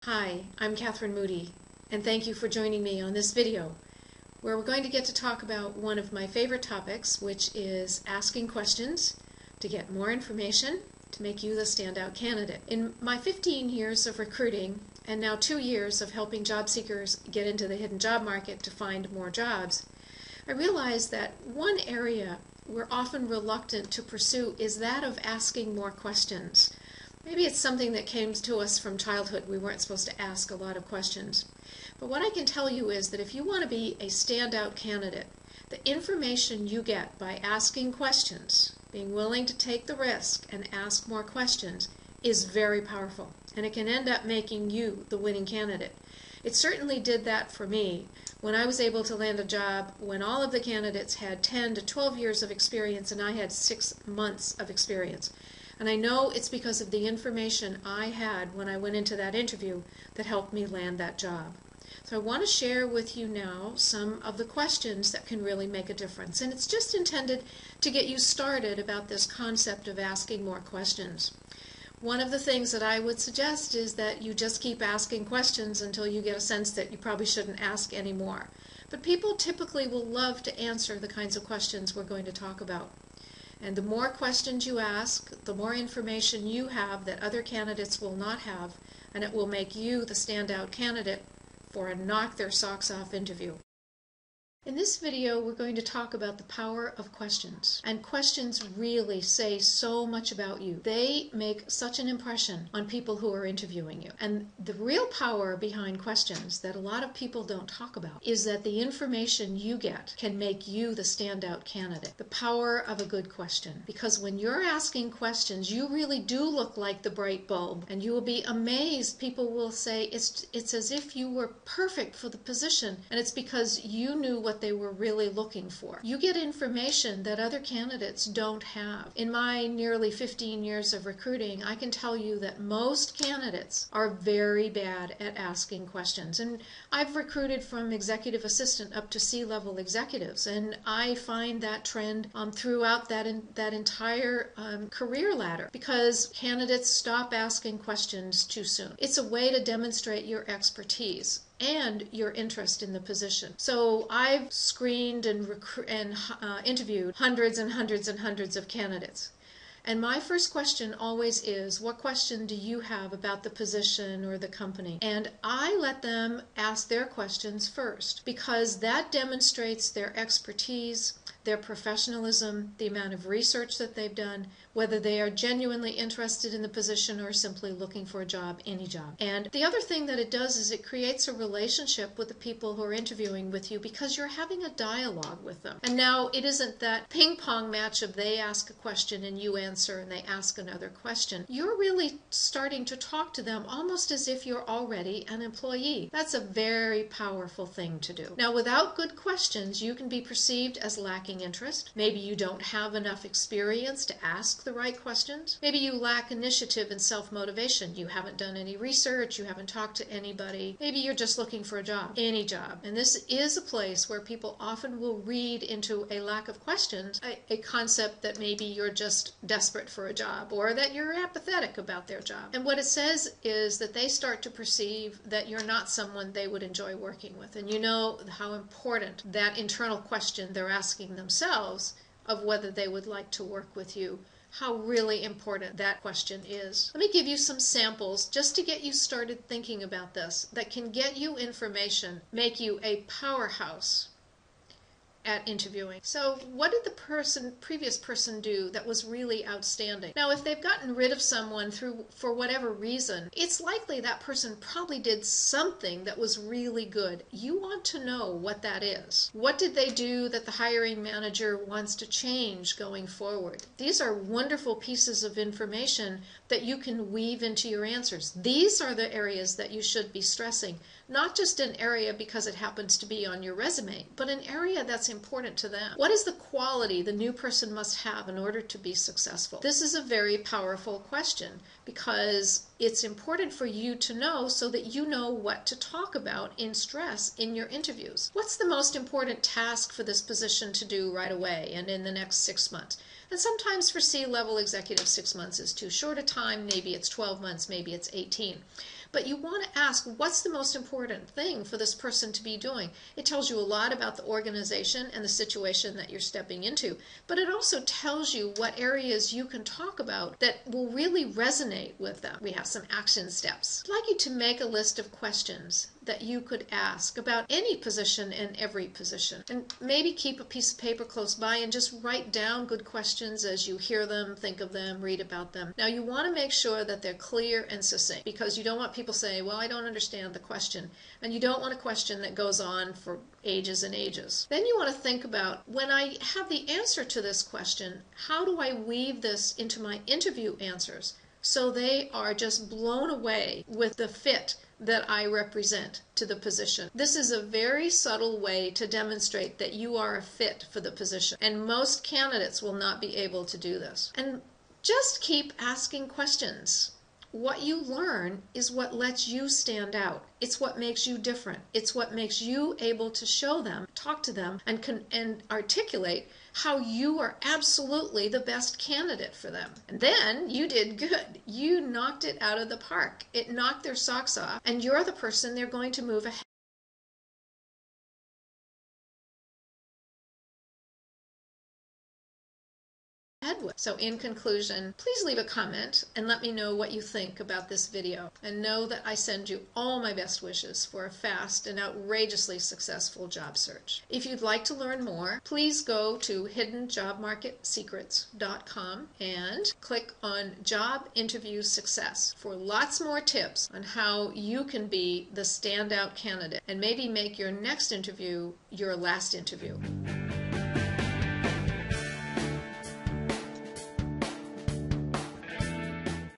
Hi, I'm Catherine Moody, and thank you for joining me on this video, where we're going to get to talk about one of my favorite topics, which is asking questions to get more information to make you the standout candidate. In my 15 years of recruiting, and now 2 years of helping job seekers get into the hidden job market to find more jobs, I realized that one area we're often reluctant to pursue is that of asking more questions. Maybe it's something that came to us from childhood. We weren't supposed to ask a lot of questions. But what I can tell you is that if you want to be a standout candidate, the information you get by asking questions, being willing to take the risk and ask more questions, is very powerful. And it can end up making you the winning candidate. It certainly did that for me when I was able to land a job when all of the candidates had 10 to 12 years of experience and I had 6 months of experience. And I know it's because of the information I had when I went into that interview that helped me land that job. So I want to share with you now some of the questions that can really make a difference. And it's just intended to get you started about this concept of asking more questions. One of the things that I would suggest is that you just keep asking questions until you get a sense that you probably shouldn't ask anymore. But people typically will love to answer the kinds of questions we're going to talk about. And the more questions you ask, the more information you have that other candidates will not have, and it will make you the standout candidate for a knock their socks off interview. In this video, we're going to talk about the power of questions. And questions really say so much about you. They make such an impression on people who are interviewing you. And the real power behind questions that a lot of people don't talk about is that the information you get can make you the standout candidate. The power of a good question. Because when you're asking questions, you really do look like the bright bulb. And you will be amazed. People will say it's as if you were perfect for the position. And it's because you knew what they were really looking for. You get information that other candidates don't have. In my nearly 15 years of recruiting, I can tell you that most candidates are very bad at asking questions. And I've recruited from executive assistant up to C-level executives, and I find that trend throughout that entire career ladder, because candidates stop asking questions too soon. It's a way to demonstrate your expertise and your interest in the position. So I've screened and interviewed hundreds and hundreds and hundreds of candidates. And my first question always is, what question do you have about the position or the company? And I let them ask their questions first, because that demonstrates their expertise, their professionalism, the amount of research that they've done, whether they are genuinely interested in the position or simply looking for a job, any job. And the other thing that it does is it creates a relationship with the people who are interviewing with you, because you're having a dialogue with them. And now it isn't that ping pong match of they ask a question and you answer and they ask another question. You're really starting to talk to them almost as if you're already an employee. That's a very powerful thing to do. Now, without good questions, you can be perceived as lacking interest. Maybe you don't have enough experience to ask the right questions. Maybe you lack initiative and self-motivation. You haven't done any research, you haven't talked to anybody. Maybe you're just looking for a job, any job. And this is a place where people often will read into a lack of questions a concept that maybe you're just desperate for a job, or that you're apathetic about their job. And what it says is that they start to perceive that you're not someone they would enjoy working with. And you know how important that internal question they're asking themselves of whether they would like to work with you, how really important that question is. Let me give you some samples just to get you started thinking about this, that can get you information, make you a powerhouse at interviewing. So what did the previous person do that was really outstanding? Now, if they've gotten rid of someone for whatever reason, it's likely that person probably did something that was really good. You want to know what that is. What did they do that the hiring manager wants to change going forward? These are wonderful pieces of information that you can weave into your answers. These are the areas that you should be stressing, not just an area because it happens to be on your resume, but an area that's important to them. What is the quality the new person must have in order to be successful? This is a very powerful question, because it's important for you to know so that you know what to talk about in stress in your interviews. What's the most important task for this position to do right away and in the next 6 months? And sometimes for C-level executives, 6 months is too short a time. Maybe it's 12 months, maybe it's 18. but you want to ask, what's the most important thing for this person to be doing? It tells you a lot about the organization and the situation that you're stepping into, but it also tells you what areas you can talk about that will really resonate with them. We have some action steps. I'd like you to make a list of questions that you could ask about any position and every position. And maybe keep a piece of paper close by and just write down good questions as you hear them, think of them, read about them. Now you want to make sure that they're clear and succinct, because you don't want people saying, well, I don't understand the question. And you don't want a question that goes on for ages and ages. Then you want to think about, when I have the answer to this question, how do I weave this into my interview answers so they are just blown away with the fit that I represent to the position? This is a very subtle way to demonstrate that you are a fit for the position, and most candidates will not be able to do this. And just keep asking questions. What you learn is what lets you stand out. It's what makes you different. It's what makes you able to show them, talk to them, and articulate how you are absolutely the best candidate for them. And then you did good. You knocked it out of the park. It knocked their socks off, and you're the person they're going to move ahead with. So in conclusion, please leave a comment and let me know what you think about this video. And know that I send you all my best wishes for a fast and outrageously successful job search. If you'd like to learn more, please go to hiddenjobmarketsecrets.com and click on Job Interview Success for lots more tips on how you can be the standout candidate and maybe make your next interview your last interview.